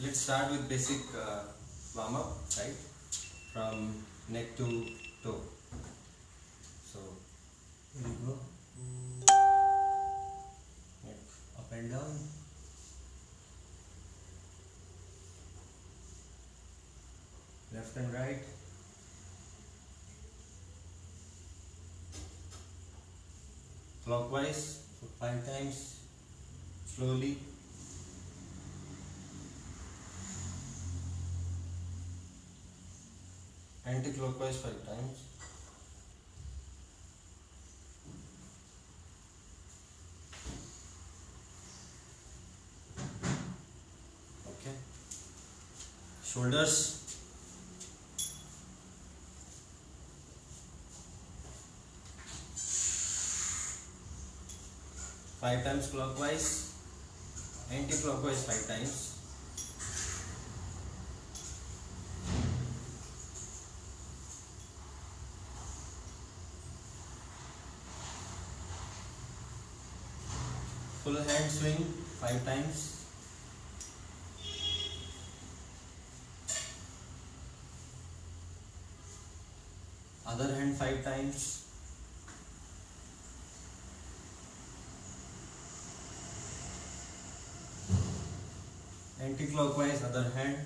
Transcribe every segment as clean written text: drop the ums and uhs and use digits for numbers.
Let's start with basic warm up, right? From neck to toe. So here you go. Neck up and down. Left and right. Clockwise. So 5 times. Slowly. Anti-clockwise 5 times. Okay. Shoulders. Five times clockwise, anti-clockwise 5 times. Full hand swing 5 times. Other hand 5 times. Anti-clockwise other hand.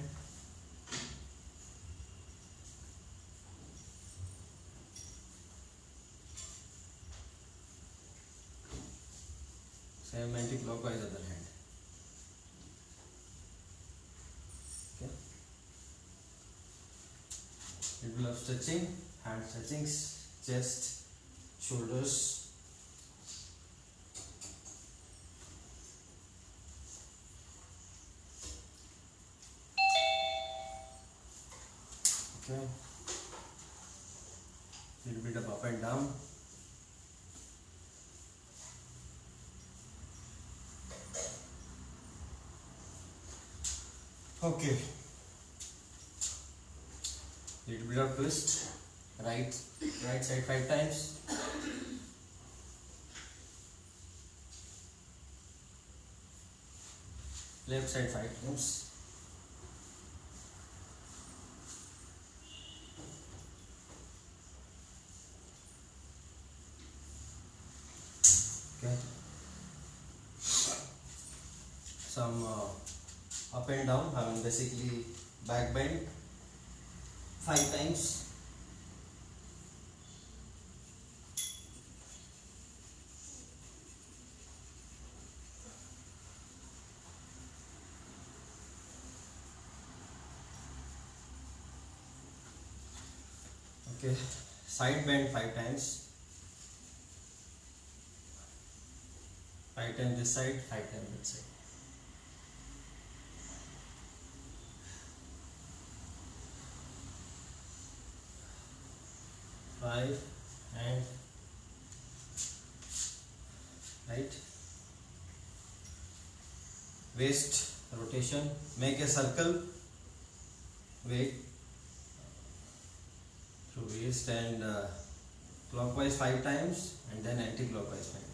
Same anti-clockwise other hand. Okay. Little of stretching, hand stretchings, chest, shoulders. Okay. Little bit of up and down. Okay. Little bit of twist. Right side 5 times. Left side 5 times. Okay. Some up and down, basically back bend 5 times. Okay, side bend 5 times. 5 times this side, 5 times that side. Five and right. Waist rotation. Make a circle. Wait. Through waist and clockwise 5 times and then anti-clockwise 5 times.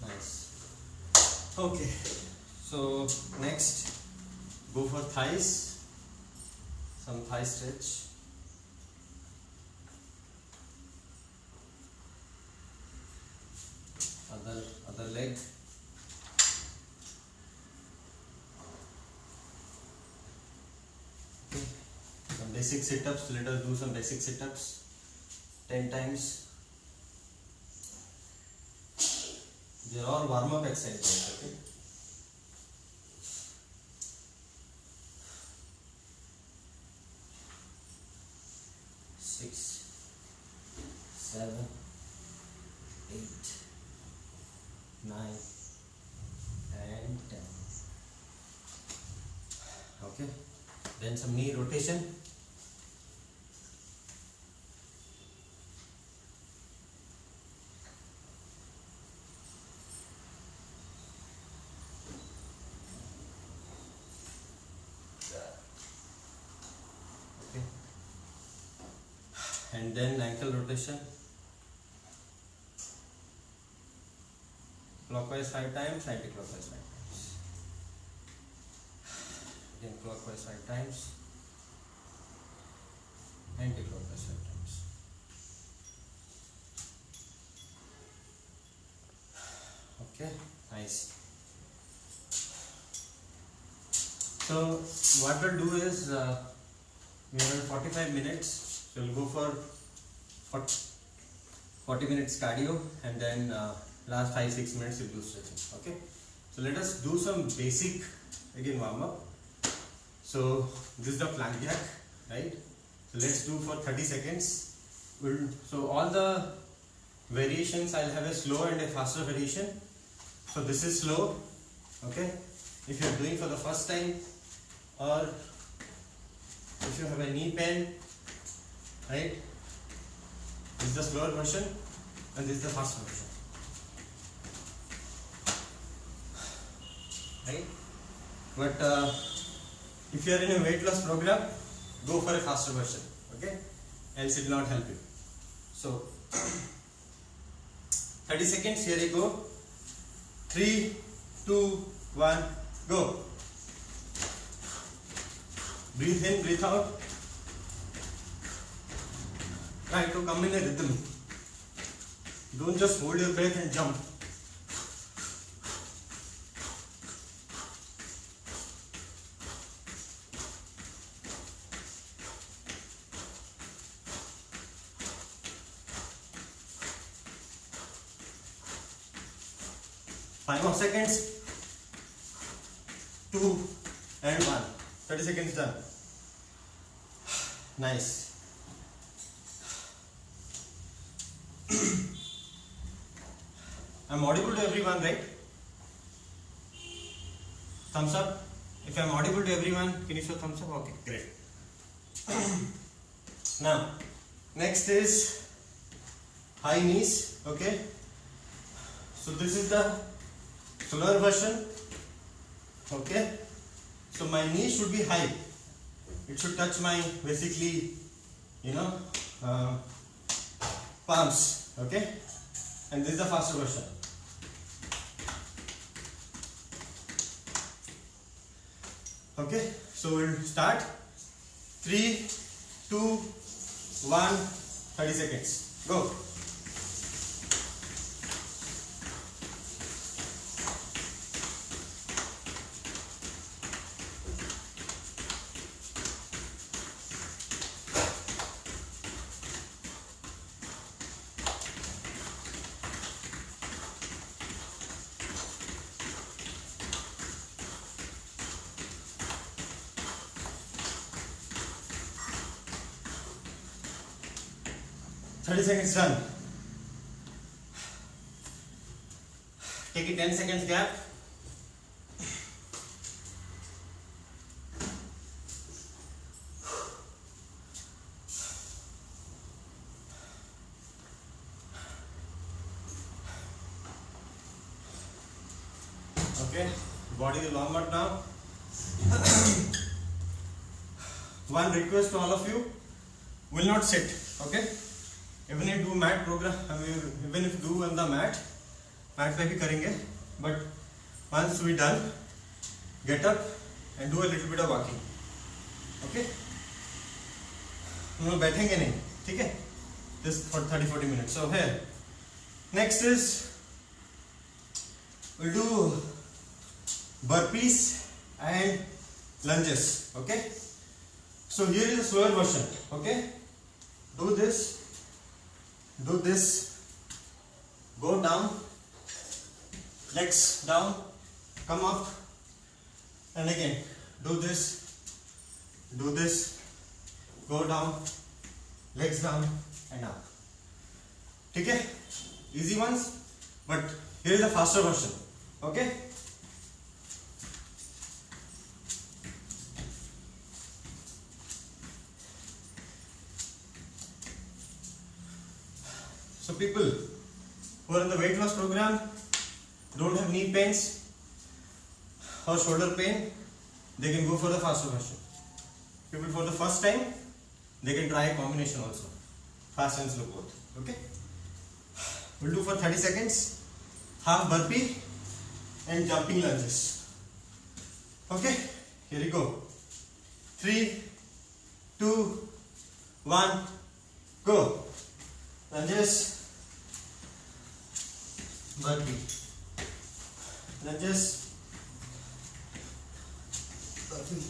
Nice. Okay. So next, go for thighs. Some thigh stretch. Other leg. Okay. Some basic sit-ups. Let us do some basic sit-ups. 10 times. They are all warm-up exercises. Okay. Six, 7, 8, 9 and 10. Okay. Then some knee rotation. Okay. and then ankle rotation clockwise 5 times, anti-clockwise 5 times. Again clockwise 5 times, anti-clockwise 5 times. Okay, nice. So what we'll do is we have 45 minutes, so we'll go for 40 minutes cardio, and then last 5-6 minutes we'll do stretching. Okay, so let us do some basic again warm up. So this is the plank jack, right? So let's do for 30 seconds. So all the variations, I'll have a slow and a faster variation. So this is slow, okay? If you're doing for the first time, or if you have a knee pain, right? This is the slower version and this is the faster version, right? But if you are in a weight loss program, go for a faster version, okay? Else it will not help you. So 30 seconds, here you go. 3, 2, 1, go. Breathe in, breathe out. Try to come in a rhythm. Don't just hold your breath and jump. Five more seconds. 2 and 1. 30 seconds done. Nice. I'm audible to everyone, right? Thumbs up. If I'm audible to everyone, can you show thumbs up? Okay, great. Now, next is high knees. Okay. So this is the slower version. Okay. So my knee should be high. It should touch my basically, palms. Okay. And this is the faster version. Okay. So we'll start. 3, 2, 1. 30 seconds. Go. Seconds done. Take a 10 seconds gap. Okay, body is warm up now. One request to all of you, will not sit. Okay. Even if do mat program, even if do on the mat पे भी करेंगे. But once we done, get up and do a little bit of walking. Okay? हम लोग बैठेंगे नहीं, ठीक है? Just for 30-40 minutes. So here, next is we'll do burpees and lunges. Okay? So here is a slower version. Okay? Do this. Do this, go down, legs down, come up, and again do this, go down, legs down and up. Okay? Easy ones, but here is the faster version. Okay? So people who are in the weight loss program, don't have knee pains or shoulder pain, they can go for the faster version. People for the first time, they can try a combination also. fast and slow both. Okay, we'll do for 30 seconds half burpee and jumping lunges. Okay, here we go. 3, 2, 1, go. Lunges, burpee, lunges, burpee,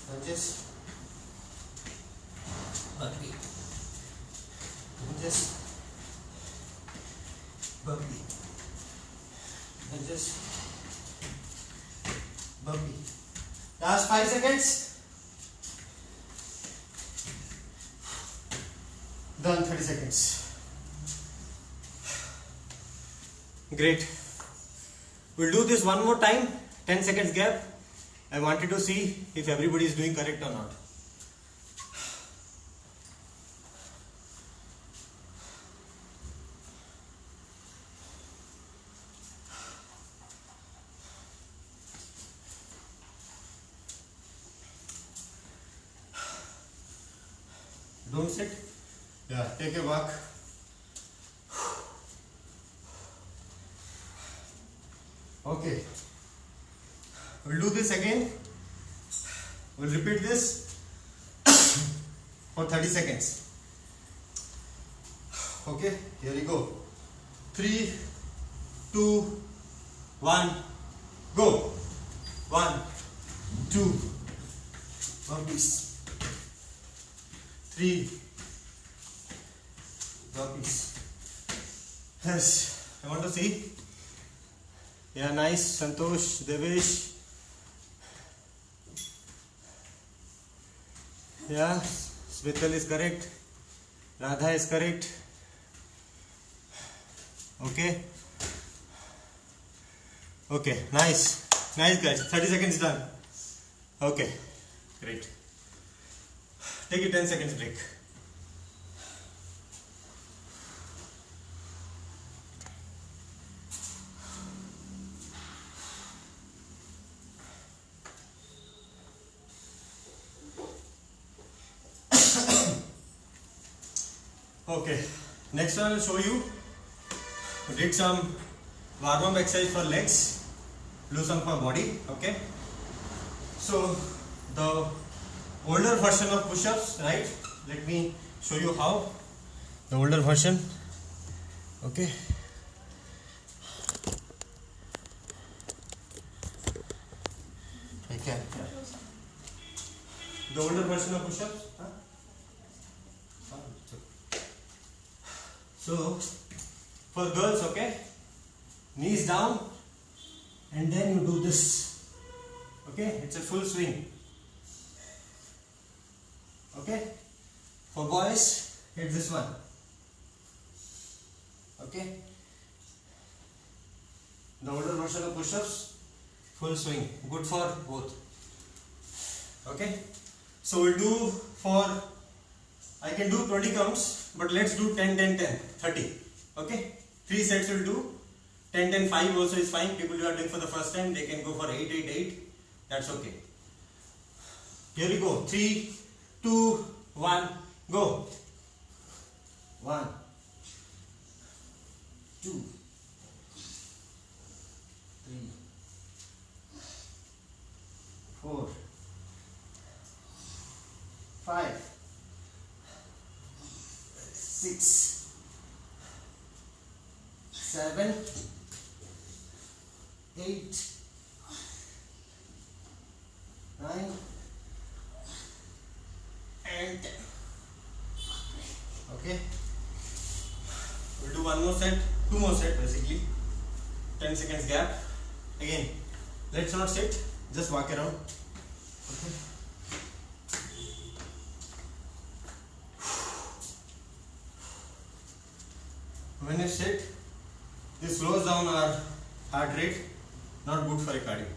lunges, burpee, lunges, burpee, lunges, burpee. Last 5 seconds. Done. 30 seconds. Great. We'll do this one more time. 10 seconds gap. I wanted to see if everybody is doing correct or not. Don't sit. Yeah, take a walk. Okay. We'll do this again. We'll repeat this for 30 seconds. Okay, here we go. 3, 2, 1, go. 1, 2, burpees. 3 burpees. Yes, I want to see. Yeah, nice. Santosh, Devesh. Yeah, Smithal is correct. Radha is correct. Okay. Okay, nice. Nice guys. 30 seconds done. Okay, great. Take a 10 seconds break. Okay, next one I will show you. We did some warm-up exercise for legs, do some for body. Okay, so the older version of push-ups, right? Let me show you how. The older version. Okay. I can. The older version of push-ups. Huh? So, for girls, okay, knees down, and then you do this. Okay, it's a full swing. Okay, for boys, hit this one. Okay, the older version of push-ups, full swing, good for both. Okay, so we'll do for, I can do 20 counts, but let's do 10, 10, 10, 30. Okay, 3 sets will do. 10, 10, 5 also is fine. People who are doing for the first time, they can go for 8, 8, 8. That's okay. Here we go. 3, 2, 1, go. 1, 2, 3, 4, 5, 6, 7, 8, 9, and 10. Okay, we'll do one more set, 2 more sets basically. 10 seconds gap. Again, let's not sit, just walk around. Okay. When you sit, this slows down our heart rate, not good for a cardio.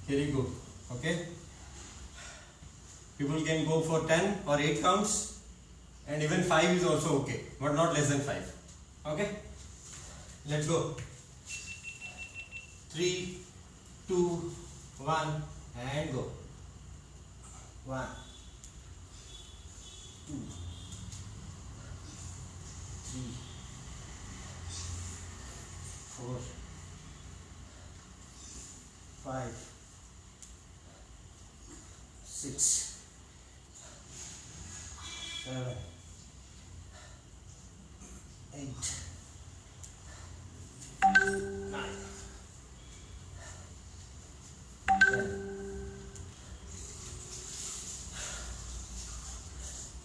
Here you go. Okay. People can go for 10 or 8 counts, and even 5 is also okay, but not less than 5. Okay. Let's go. 3, 2, 1 and go. 1, 2, 3, 4, 5, 6, 7, 8, 9, 10.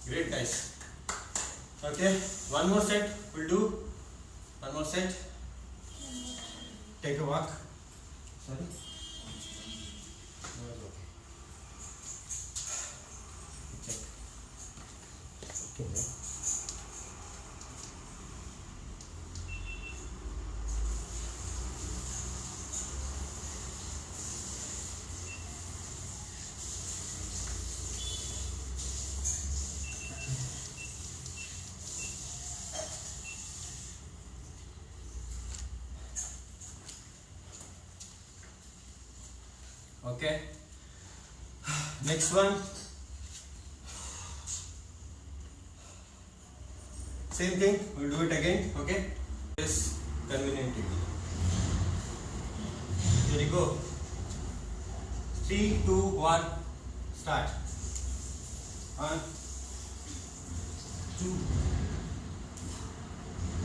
Great, guys. Okay, one more set. We'll do one more set. Take a walk. Sorry. No, it's okay. Check. Okay. Okay. Next one. Same thing. We'll do it again. Okay. This conveniently. Here you go. 3, 2, 1. Start. 1, 2,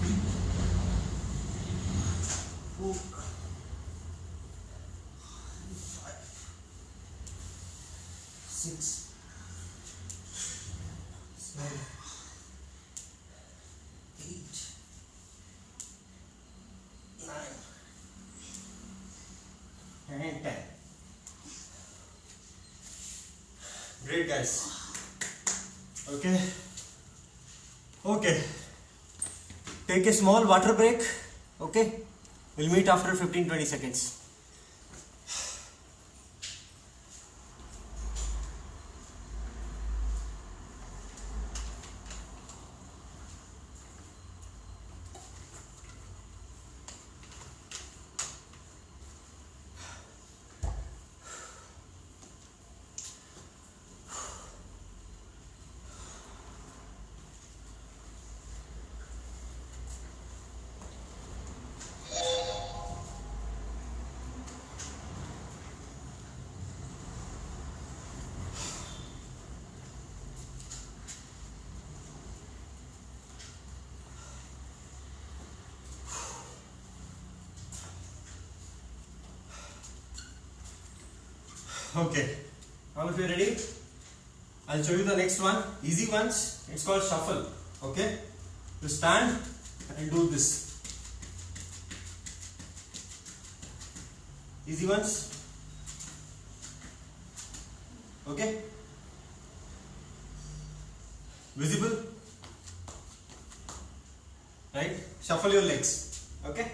3, 4, 6, 7, 8, 9, and 10. Great, guys. Okay. Okay. Take a small water break. Okay. We'll meet after 15-20 seconds. Okay, all of you ready? I'll show you the next one. Easy ones. It's called shuffle. Okay, you stand and do this. Easy ones. Okay, visible, right? Shuffle your legs. Okay,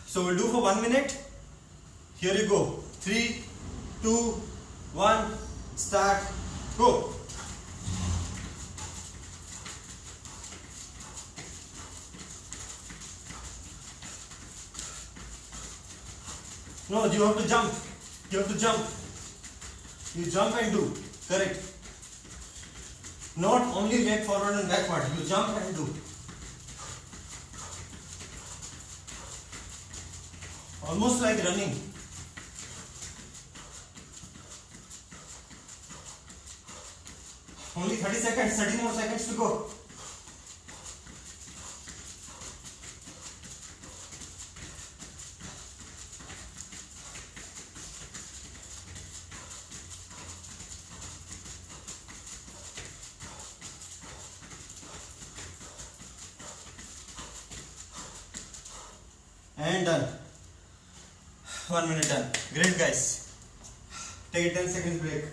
so we'll do for 1 minute. Here you go. 3, 2, 1, start, go. No, you have to jump. You have to jump. You jump and do. Correct. Not only leg forward and backward. You jump and do. Almost like running. Only 30 seconds, 30 more seconds to go. And done. 1 minute done. Great, guys. Take a 10 seconds break.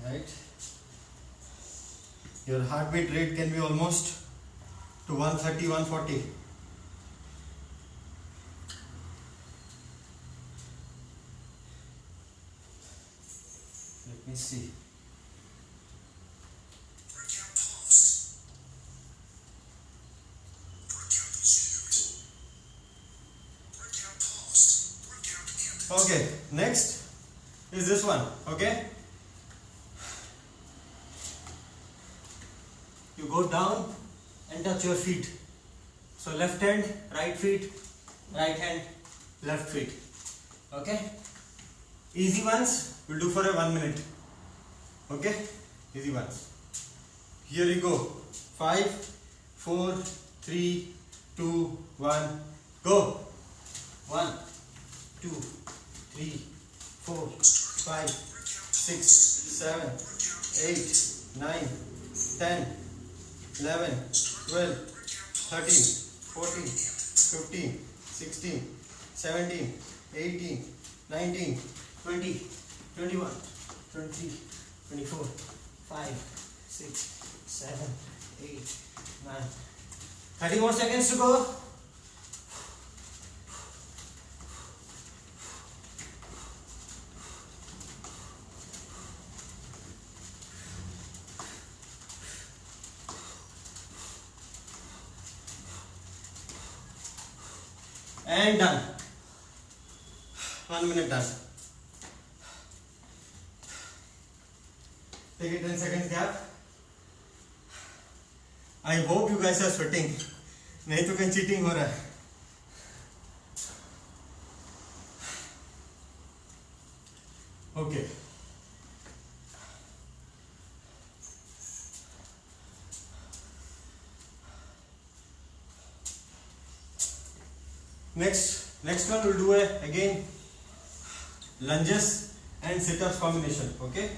Right. Your heartbeat rate can be almost to 130, 140. Let's see. Okay, next is this one. Okay, you go down and touch your feet. So left hand, right feet, right hand, left feet. Okay, easy ones we'll do for a 1 minute. Okay, easy ones. Here you go. 5, 4, 3, 2, 1, go. 1, 2, 3, 4, 5, 6, 7, 8, 9, 10, 11, 12, 13, 14, 15, 16, 17, 18, 19, 20, 21, 23, 24, 5, 6, 7, 8, 9. 30 more seconds to go. And done. 1 minute done. Take a 10 seconds gap. I hope you guys are sweating. नहीं तो कहीं cheating हो रहा है. Okay. Next one we'll do again lunges and sit-ups combination. Okay,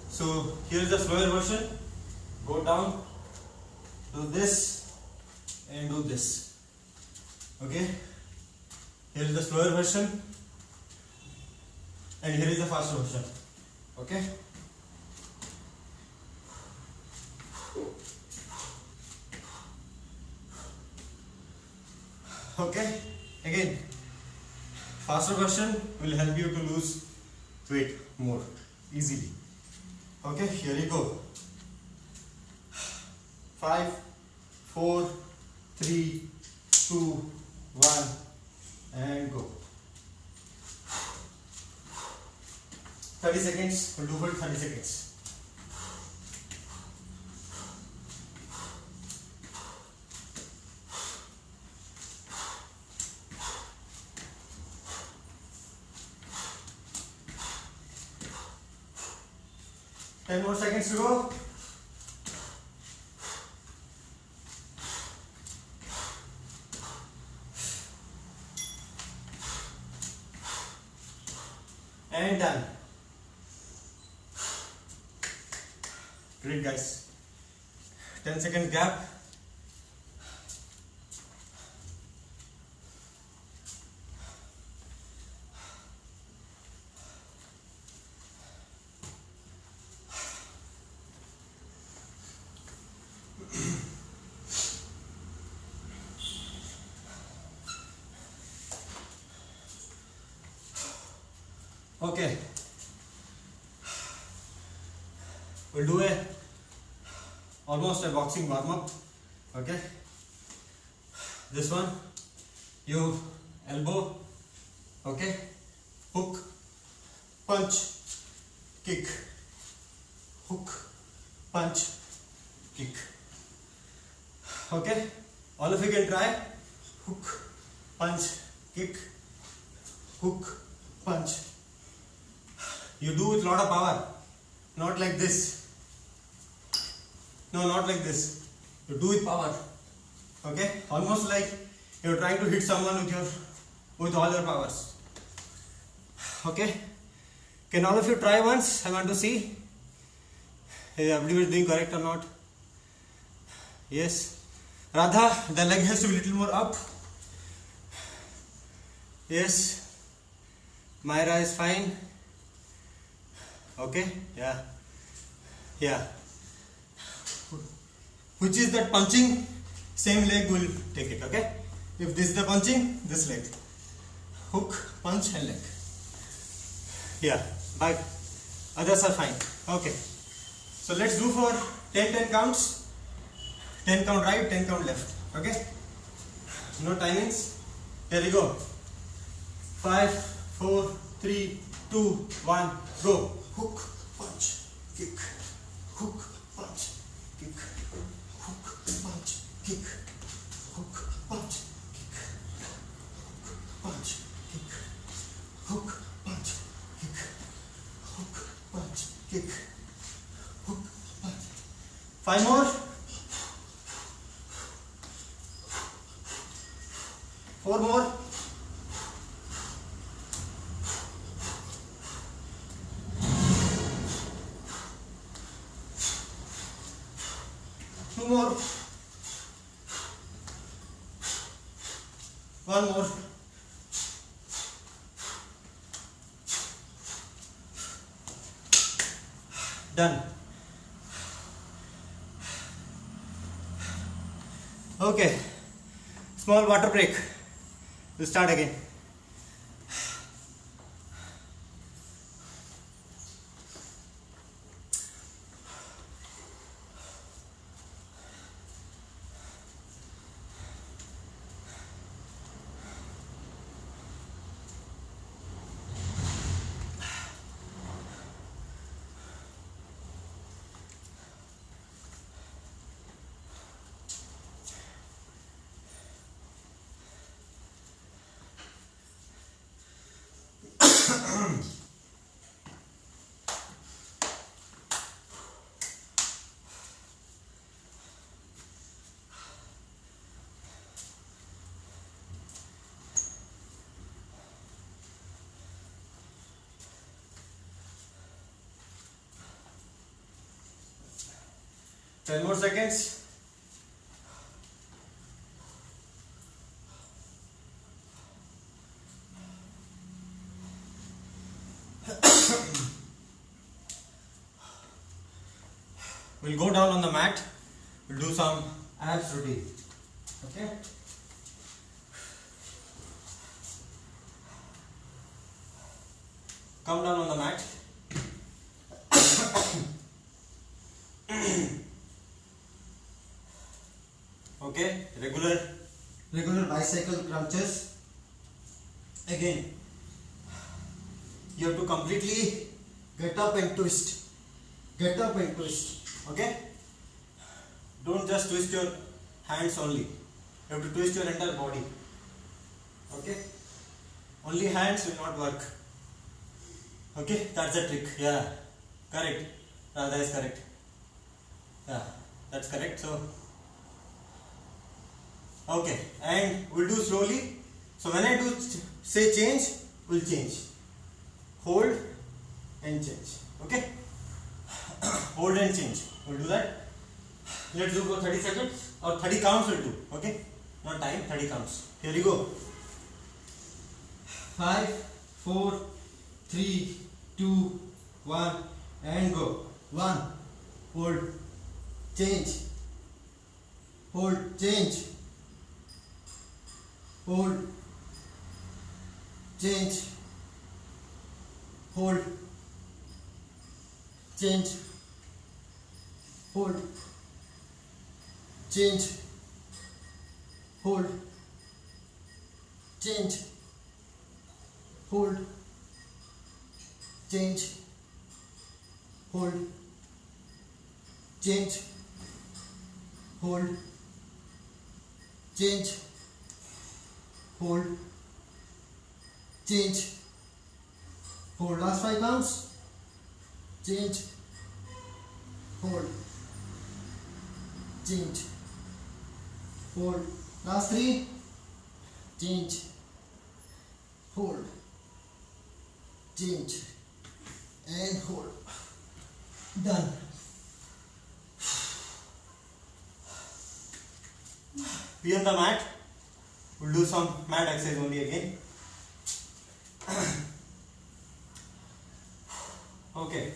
so here is the slower version. Go down, do this and do this. Okay, here is the slower version and here is the faster version. Okay, okay, again faster version will help you to lose weight more easily. Okay, here you go. 5, 4, 3, 2, 1 and go. 30 seconds, we'll do for 30 seconds. Ten more seconds to go. And done. Great guys. 10 seconds gap. Okay, we'll do almost a boxing warm up. Okay, this one, you elbow, okay, hook, punch, kick, hook, punch, kick. Okay, all of you can try. Hook, punch, kick, hook, punch. You do with lot of power, not like this. No, not like this. You do with power. Okay, almost like you're trying to hit someone with all your powers. Okay, can all of you try once? I want to see if everybody is doing correct or not. Yes, Radha, the leg has to be a little more up. Yes, Myra is fine. Okay, yeah. Which is that punching? Same leg will take it. Okay, if this is the punching, this leg, hook, punch and leg. Yeah, bye. Others are fine. Okay. So let's do for 10 counts. 10 count right, 10 count left. Okay. No timings. Here we go. 5, 4, 3, 2, 1, go. Hook, punch, kick. Hook, punch, kick. Hook, punch, kick. Hook, punch, kick. Hook, punch, kick. Hook, punch, kick. Hook, punch, kick. Hook, punch. 5 more. 4 more. 2 more. 1 more. Done. Okay. Small water break. We'll start again. Ten more seconds. We'll go down on the mat. We'll do some abs routine. Okay. Come down on the mat. Okay, regular bicycle crunches. Again, you have to completely get up and twist. Get up and twist. Okay? Don't just twist your hands only. You have to twist your entire body. Okay? Only hands will not work. Okay? That's the trick. Yeah. Correct. That is correct. Yeah. That's correct. So, okay. And we'll do slowly. So, when I do say change, we'll change. Hold and change. Okay? Hold and change. We'll do that. Let's do for 30 seconds or 30 counts we'll do. Okay? Not time, 30 counts. Here we go. 5, 4, 3, 2, 1 and go. 1. Hold. Change. Hold. Change. Hold. Change. Hold. Change. Hold. Change. Hold. Change. Hold. Change. Hold. Change. Hold. Change. Hold. Change. Hold. Last 5 counts. Change. Hold. Change. Hold. Last 3. Change. Hold. Change. And hold. Done. Be on the mat. We'll do some mat exercise only again. Okay.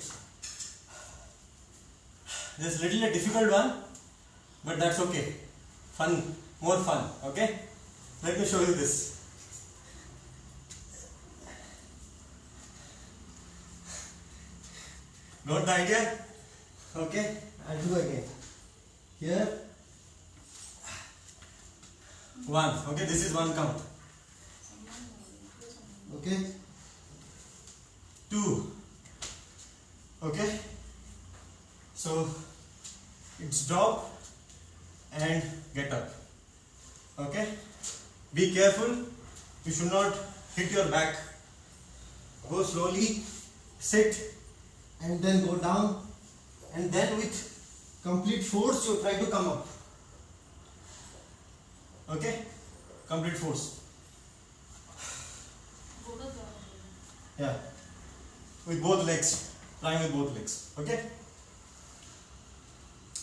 This is little a difficult one, but that's okay. Fun, more fun. Okay. Let me show you this. Got the idea? Okay, I'll do again. Here, 1. Okay, this is 1 count. Okay, 2. Okay, so it's drop and get up. Okay, be careful, you should not hit your back. Go slowly, sit and then go down, and then with complete force you try to come up. Okay, complete force. Yeah, with both legs, flying with both legs. Okay,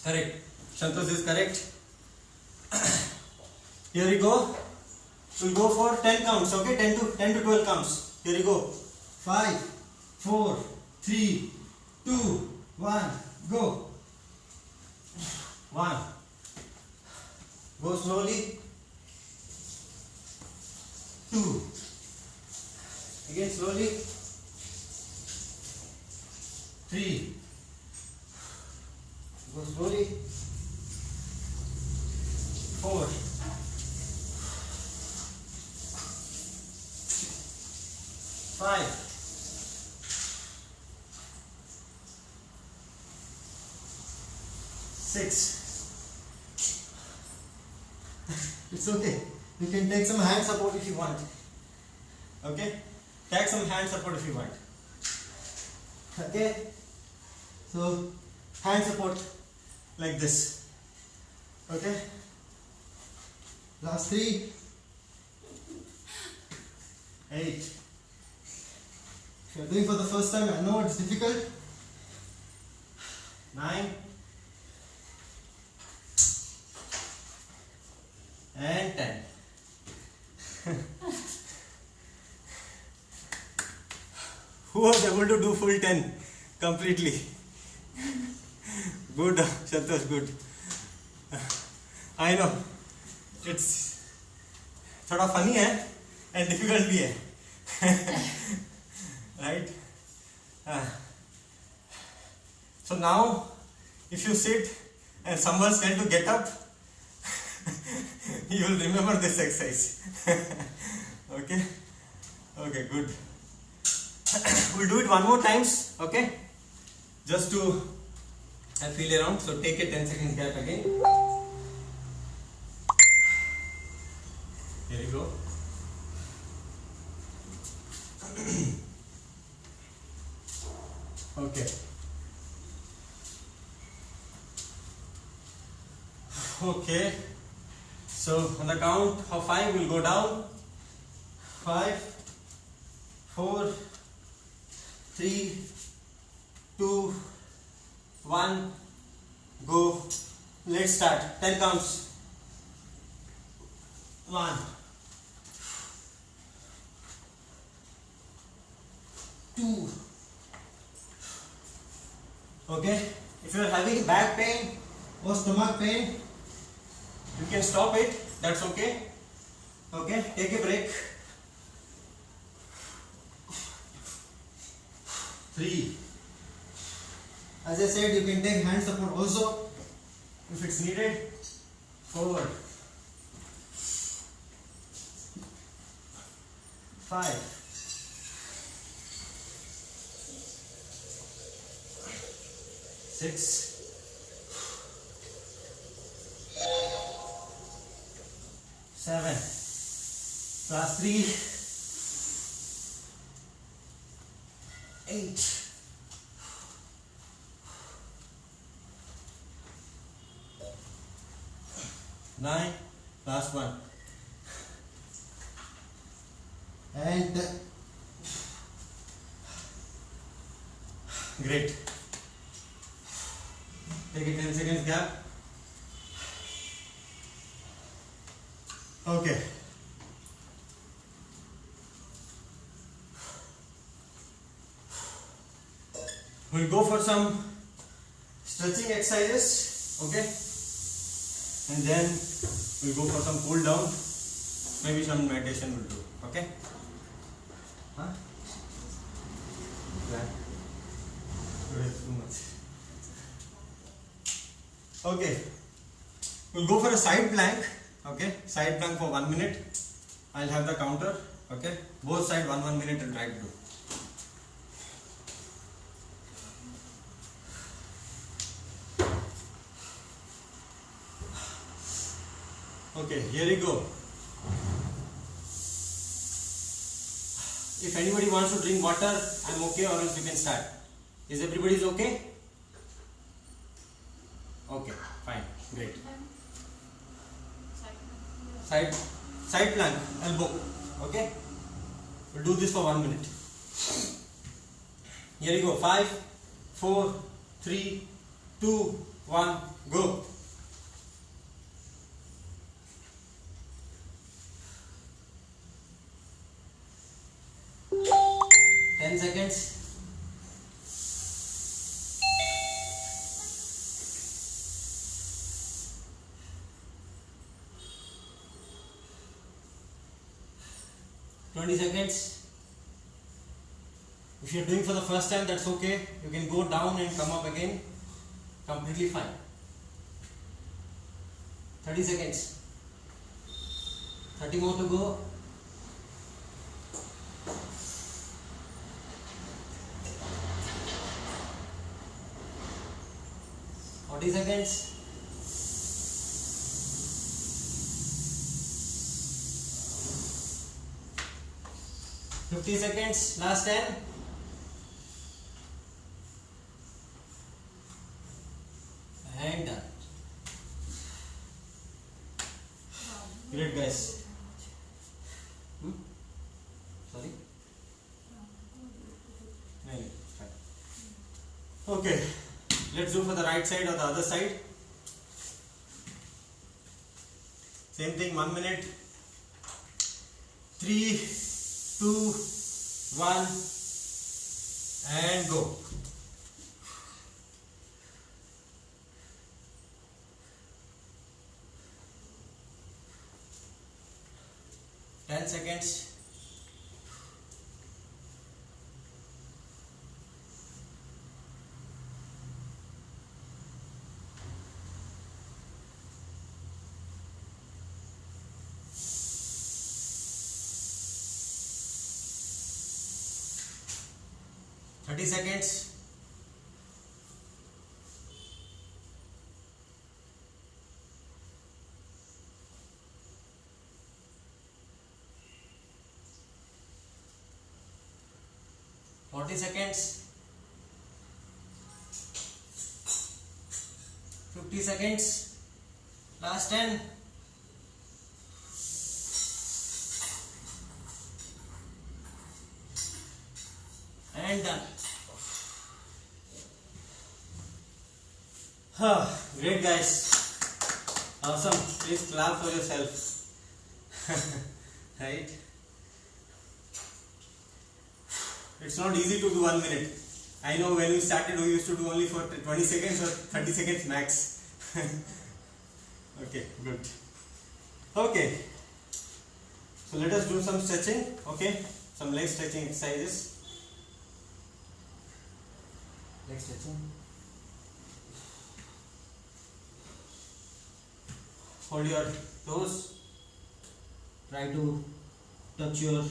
correct. Santosh is correct. Here we go. We'll go for 10 counts. Okay, 10 to 12 counts. Here we go. 5, 4, 3, 2, 1, go. 1. Go slowly. 2. Again slowly. 3. Go slowly. 4. 5. 6. It's okay. You can take some hand support if you want. Okay? Take some hand support if you want. Okay? So, hand support like this. Okay? Last 3. 8. If you are doing for the first time, I know it's difficult. 9. And 10. Who was able to do full 10 completely? Good, Santosh, good. I know. It's थोड़ा funny है and difficult भी है. Right? So now, if you sit and someone tells to get up, you will remember this exercise. Okay? Okay, good. We'll do it one more times, okay? Just to feel around. So take a 10 seconds gap again. Here you go. Okay. Okay. So on the count of 5, we'll go down. 5, 4, 3, 2, 1, go. Let's start. 10 counts. 1, 2. Okay. If you are having back pain or stomach pain, you can stop it. That's okay. Okay. Take a break. 3. As I said, you can take hand support also if it's needed. 4, 5, 6, 7, plus 3, 8, 9, last 1, and great. Take a 10 seconds gap. Okay. We'll go for some stretching exercises, okay? And then we'll go for some cool down. Maybe some meditation will do, okay? Huh? Too much. Okay, we'll go for a side plank. Okay, side plank for 1 minute. I'll have the counter. Okay, both side 1 minute and try to do. Okay, here we go. If anybody wants to drink water, I'm okay, or else you can start. Is everybody's okay? Okay, fine, great. Side plank, elbow. Okay, we'll do this for 1 minute. Here we go. 5, 4, 3, 2, 1, go. Seconds. Seconds. If you're doing for the first time, that's okay. You can go down and come up again. Completely fine. 30 seconds. 30 more to go. 40 seconds. 50 seconds. Last 10. And done. Great, guys. Sorry? No, fine. Okay. Let's do for the right side or the other side. Same thing, 1 minute. 3, 2, 1, and go. Ten seconds. 30 seconds. 40 seconds. 50 seconds. Last 10. And done. Great, guys. Awesome. Please clap for yourself. Right? It's not easy to do 1 minute. I know when we started we used to do only for 20 seconds or 30 seconds max. Okay, good. Okay. So let us do some stretching. Okay. Some leg stretching exercises. Leg stretching. Hold your toes. Try to touch your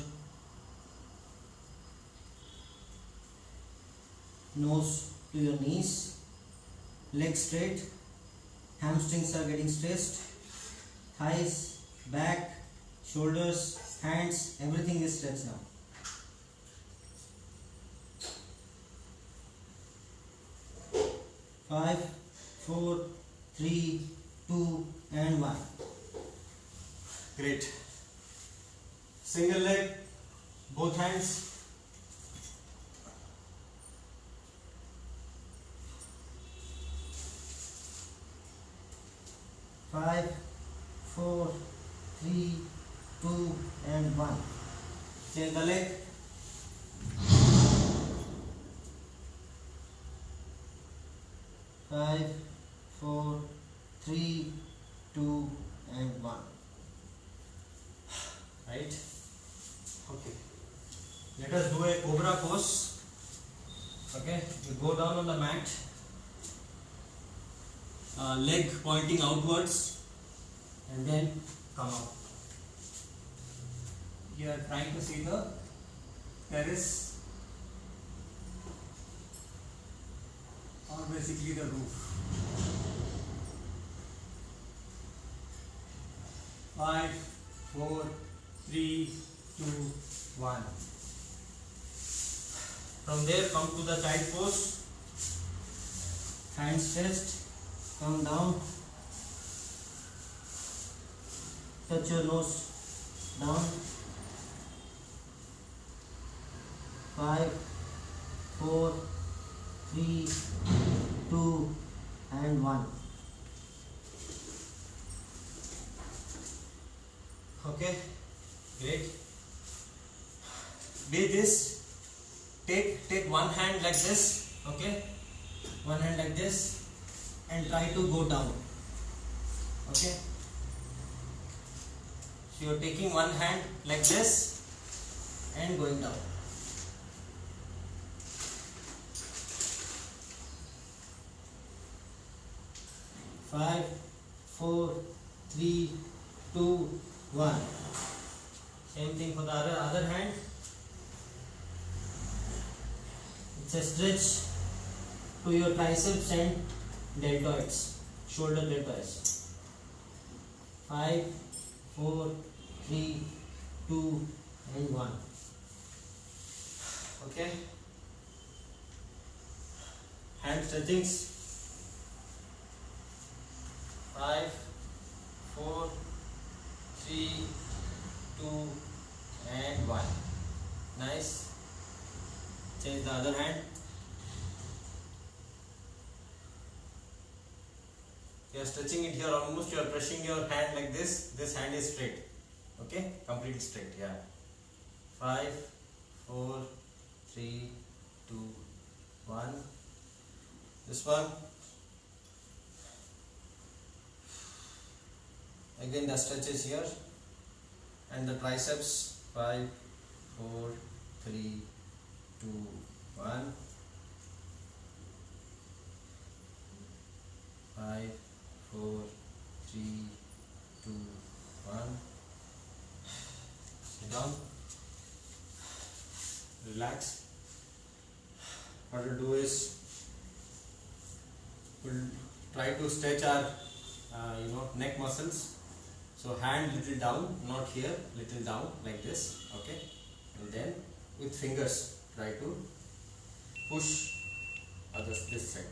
nose to your knees. Legs straight. Hamstrings are getting stretched. Thighs, back, shoulders, hands, everything is stretched now. Five, 4, 3, 2, and 1. Great. Single leg, both hands. Five, 4, 3, 2, and 1. Change the leg. Five, 4, 3, 2, and 1. Right? Okay. Let us do a cobra pose. Okay, you go down on the mat, leg pointing outwards, and then come up. You are trying to see the terrace or basically the roof. 5, 4, 3, 2, 1. From there, come to the child pose. Hands stretched. Come down. Touch your nose down. 5, 4, 3, 2, and 1. Okay, great. With this, take one hand like this. Okay, one hand like this, and try to go down. Okay, so you are taking one hand like this and going down. Five, 4, 3, 2, 1. Same thing for the other hand. It's a stretch to your triceps and deltoids, shoulder deltoids. 5, 4, 3, 2, and 1. Okay. Hand stretchings. 5, 4, 3, 2, and 1. Nice. Change the other hand. You are stretching it here almost. You are pressing your hand like this. This hand is straight. Okay, completely straight. Yeah. 5, 4, 3, 2, 1. This one. Again the stretch is here, and the triceps. 5, 4, 3, 2, 1. 5, 4, 3, 2, 1. Sit down. Relax. What we'll do is we'll try to stretch our neck muscles. So hand little down, not here, little down like this. Okay, and then with fingers try to push this side.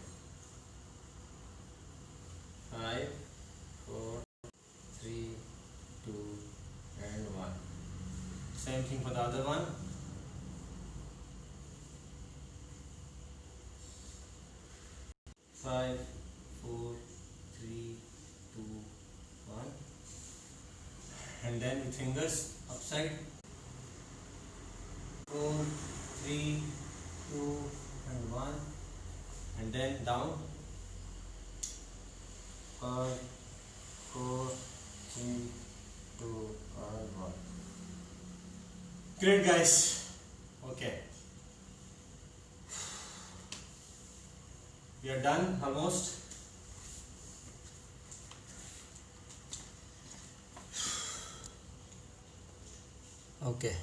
5, 4, 3, 2, and 1. Same thing for the other one. 5, 4, 3, 2, 1. And then with fingers upside. 4, 3, 2, and 1. And then down. 5, 4, 3, 2, and 1. Great, guys. Okay. We are done almost. Okay.